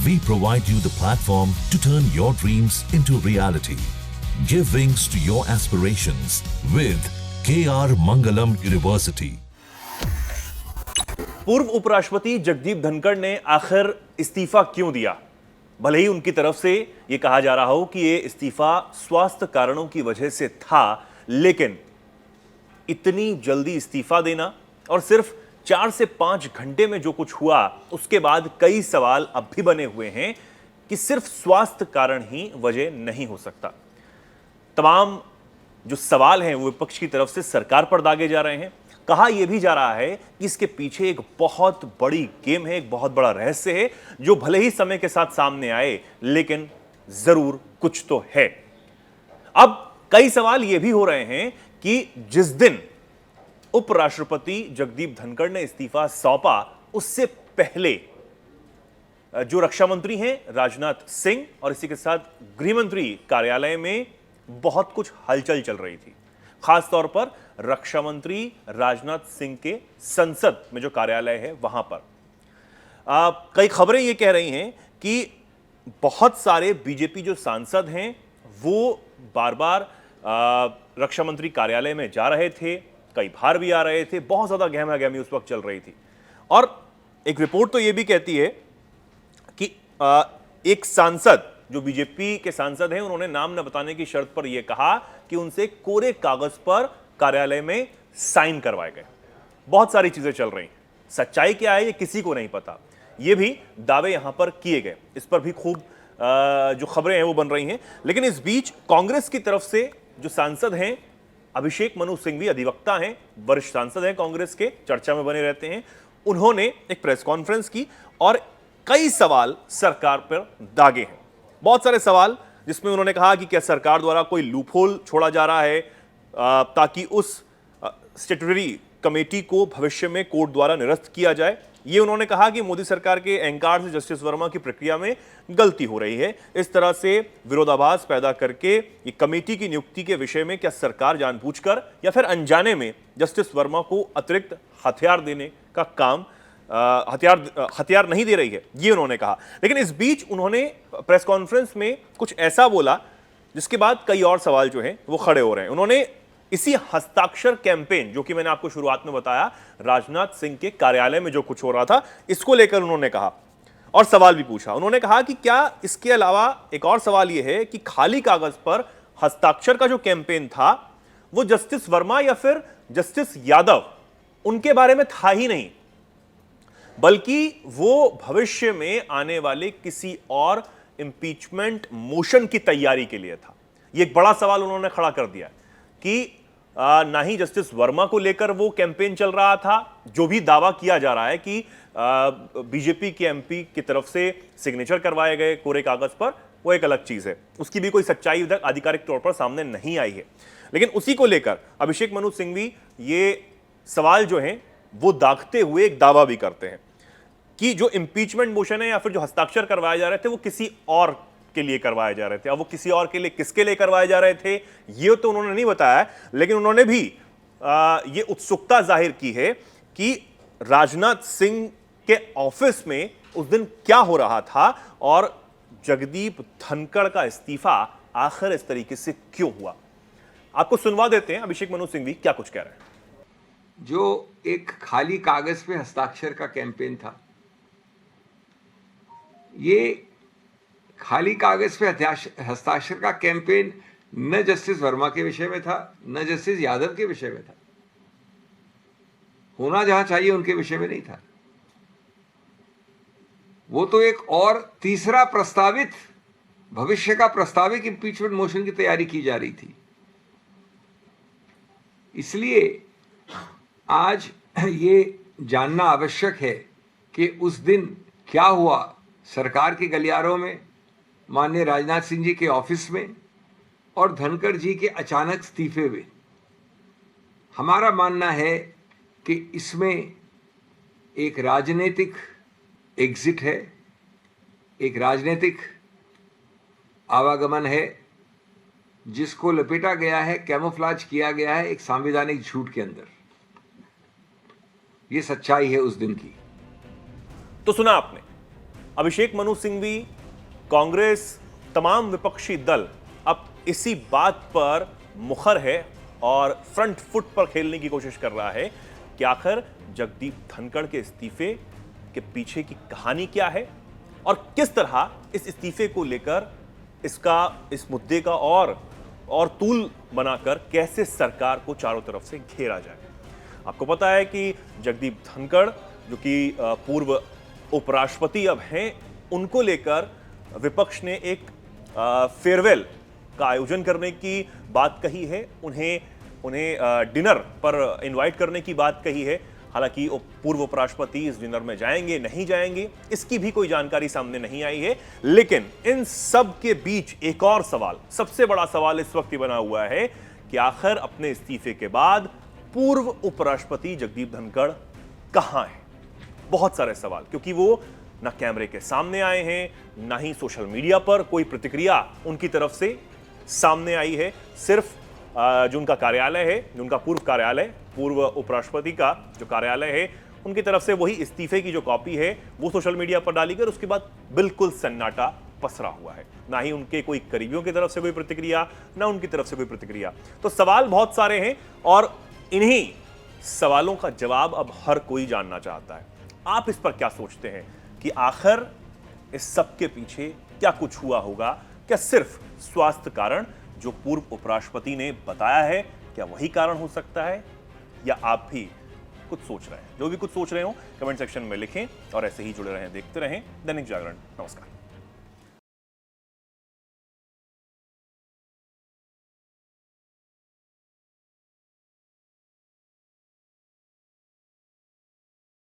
We provide you the platform to turn your dreams into reality. Give wings to your aspirations with KR Mangalam University. पूर्व उपराष्ट्रपति जगदीप धनखड़ ने आखिर इस्तीफा क्यों दिया? भले ही उनकी तरफ से यह कहा जा रहा हो कि यह इस्तीफा स्वास्थ्य कारणों की वजह से था, लेकिन इतनी जल्दी इस्तीफा देना और सिर्फ 4 से 5 घंटे में जो कुछ हुआ, उसके बाद कई सवाल अब भी बने हुए हैं कि सिर्फ स्वास्थ्य कारण ही वजह नहीं हो सकता। तमाम जो सवाल हैं वो विपक्ष की तरफ से सरकार पर दागे जा रहे हैं। कहा यह भी जा रहा है कि इसके पीछे एक बहुत बड़ी गेम है, एक बहुत बड़ा रहस्य है, जो भले ही समय के साथ सामने आए, लेकिन जरूर कुछ तो है। अब कई सवाल यह भी हो रहे हैं कि जिस दिन उपराष्ट्रपति जगदीप धनखड़ ने इस्तीफा सौंपा, उससे पहले जो रक्षा मंत्री हैं राजनाथ सिंह और इसी के साथ गृह मंत्री कार्यालय में बहुत कुछ हलचल चल रही थी। खास तौर पर रक्षा मंत्री राजनाथ सिंह के संसद में जो कार्यालय है वहां पर कई खबरें ये कह रही हैं कि बहुत सारे बीजेपी जो सांसद हैं वो बार बार रक्षा मंत्री कार्यालय में जा रहे थे, कई बार भी आ रहे थे। बहुत ज्यादा गहमा गहमी उस वक्त चल रही थी और एक रिपोर्ट तो ये भी कहती है कि एक सांसद जो बीजेपी के सांसद हैं, उन्होंने नाम न बताने की शर्त पर यह कहा कि उनसे कोरे कागज पर कार्यालय में साइन करवाए गए। बहुत सारी चीजें चल रही हैं, सच्चाई क्या है ये किसी को नहीं पता, ये भी दावे यहां पर किए गए। इस पर भी खूब जो खबरें हैं वो बन रही हैं। लेकिन इस बीच कांग्रेस की तरफ से जो सांसद हैं, अभिषेक मनु सिंघवी अधिवक्ता हैं, वरिष्ठ सांसद हैं कांग्रेस के, चर्चा में बने रहते हैं, उन्होंने एक प्रेस कॉन्फ्रेंस की और कई सवाल सरकार पर दागे हैं। बहुत सारे सवाल जिसमें उन्होंने कहा कि क्या सरकार द्वारा कोई लूपहोल छोड़ा जा रहा है ताकि उस स्टैट्यूटरी कमेटी को भविष्य में कोर्ट द्वारा निरस्त किया जाए। ये उन्होंने कहा कि मोदी सरकार के एंकार से जस्टिस वर्मा की प्रक्रिया में गलती हो रही है। इस तरह से विरोधाभास पैदा करके ये कमेटी की नियुक्ति के विषय में क्या सरकार जानबूझकर या फिर अनजाने में जस्टिस वर्मा को अतिरिक्त हथियार देने का काम हथियार नहीं दे रही है, ये उन्होंने कहा। लेकिन इस बीच उन्होंने प्रेस कॉन्फ्रेंस में कुछ ऐसा बोला जिसके बाद कई और सवाल जो हैं वो खड़े हो रहे हैं। उन्होंने इसी हस्ताक्षर कैंपेन, जो कि मैंने आपको शुरुआत में बताया, राजनाथ सिंह के कार्यालय में जो कुछ हो रहा था, इसको लेकर उन्होंने कहा और सवाल भी पूछा। उन्होंने कहा कि क्या इसके अलावा एक और सवाल यह है कि खाली कागज पर हस्ताक्षर का जो कैंपेन था वो जस्टिस वर्मा या फिर जस्टिस यादव उनके बारे में था ही नहीं, बल्कि वो भविष्य में आने वाले किसी और इंपीचमेंट मोशन की तैयारी के लिए था। ये एक बड़ा सवाल उन्होंने खड़ा कर दिया कि ना ही जस्टिस वर्मा को लेकर वो कैंपेन चल रहा था, जो भी दावा किया जा रहा है कि बीजेपी के एमपी की तरफ से सिग्नेचर करवाए गए कोरे कागज पर, वो एक अलग चीज है, उसकी भी कोई सच्चाई आधिकारिक तौर पर सामने नहीं आई है। लेकिन उसी को लेकर अभिषेक मनु सिंघवी ये सवाल जो हैं वो दागते हुए एक दावा भी करते हैं कि जो इंपीचमेंट मोशन है या फिर जो हस्ताक्षर करवाए जा रहे थे वो किसी और के लिए करवाए जा रहे थे। अब वो किसी और के लिए किसके लिए करवाए जा रहे थे ये तो उन्होंने नहीं बताया, लेकिन उन्होंने भी ये उत्सुकता जाहिर की है कि राजनाथ सिंह के ऑफिस में उस दिन क्या हो रहा था और जगदीप धनखड़ का इस्तीफा आखिर इस तरीके से क्यों हुआ। आपको सुनवा देते हैं अभिषेक मनु सिंघवी क्या कुछ कह रहे हैं। जो एक खाली कागज पे हस्ताक्षर का कैंपेन था, ये खाली कागज पे हस्ताक्षर का कैंपेन न जस्टिस वर्मा के विषय में था, न जस्टिस यादव के विषय में था। होना जहां चाहिए उनके विषय में नहीं था। वो तो एक और तीसरा प्रस्तावित, भविष्य का प्रस्तावित इंपीचमेंट मोशन की तैयारी की जा रही थी। इसलिए आज ये जानना आवश्यक है कि उस दिन क्या हुआ सरकार के गलियारों में, माननीय राजनाथ सिंह जी के ऑफिस में और धनखड़ जी के अचानक इस्तीफे में। हमारा मानना है कि इसमें एक राजनीतिक एग्जिट है, एक राजनीतिक आवागमन है जिसको लपेटा गया है, कैमोफ्लेज किया गया है एक संवैधानिक झूठ के अंदर। ये सच्चाई है उस दिन की। तो सुना आपने, अभिषेक मनु सिंघवी, कांग्रेस, तमाम विपक्षी दल अब इसी बात पर मुखर है और फ्रंट फुट पर खेलने की कोशिश कर रहा है कि आखिर जगदीप धनखड़ के इस्तीफे के पीछे की कहानी क्या है और किस तरह इस इस्तीफे को लेकर इस मुद्दे का और तूल बनाकर कैसे सरकार को चारों तरफ से घेरा जाए। आपको पता है कि जगदीप धनखड़ जो कि पूर्व उपराष्ट्रपति अब हैं, उनको लेकर विपक्ष ने एक फेयरवेल का आयोजन करने की बात कही है, उन्हें डिनर पर इनवाइट करने की बात कही है। हालांकि पूर्व उपराष्ट्रपति इस डिनर में जाएंगे नहीं जाएंगे इसकी भी कोई जानकारी सामने नहीं आई है। लेकिन इन सब के बीच एक और सवाल, सबसे बड़ा सवाल इस वक्त बना हुआ है कि आखिर अपने इस्तीफे के बाद पूर्व उपराष्ट्रपति जगदीप धनखड़ कहां है। बहुत सारे सवाल, क्योंकि वो ना कैमरे के सामने आए हैं, ना ही सोशल मीडिया पर कोई प्रतिक्रिया उनकी तरफ से सामने आई है। सिर्फ जो उनका कार्यालय है, जो उनका पूर्व उपराष्ट्रपति का जो कार्यालय है, उनकी तरफ से वही इस्तीफे की जो कॉपी है वो सोशल मीडिया पर डाली गई। उसके बाद बिल्कुल सन्नाटा पसरा हुआ है, ना ही उनके कोई करीबियों की तरफ से कोई प्रतिक्रिया, ना उनकी तरफ से कोई प्रतिक्रिया। तो सवाल बहुत सारे हैं और इन्हीं सवालों का जवाब अब हर कोई जानना चाहता है। आप इस पर क्या सोचते हैं कि आखिर इस सब के पीछे क्या कुछ हुआ होगा? क्या सिर्फ स्वास्थ्य कारण जो पूर्व उपराष्ट्रपति ने बताया है, क्या वही कारण हो सकता है, या आप भी कुछ सोच रहे हैं? जो भी कुछ सोच रहे हो कमेंट सेक्शन में लिखें और ऐसे ही जुड़े रहें, देखते रहें दैनिक जागरण। नमस्कार।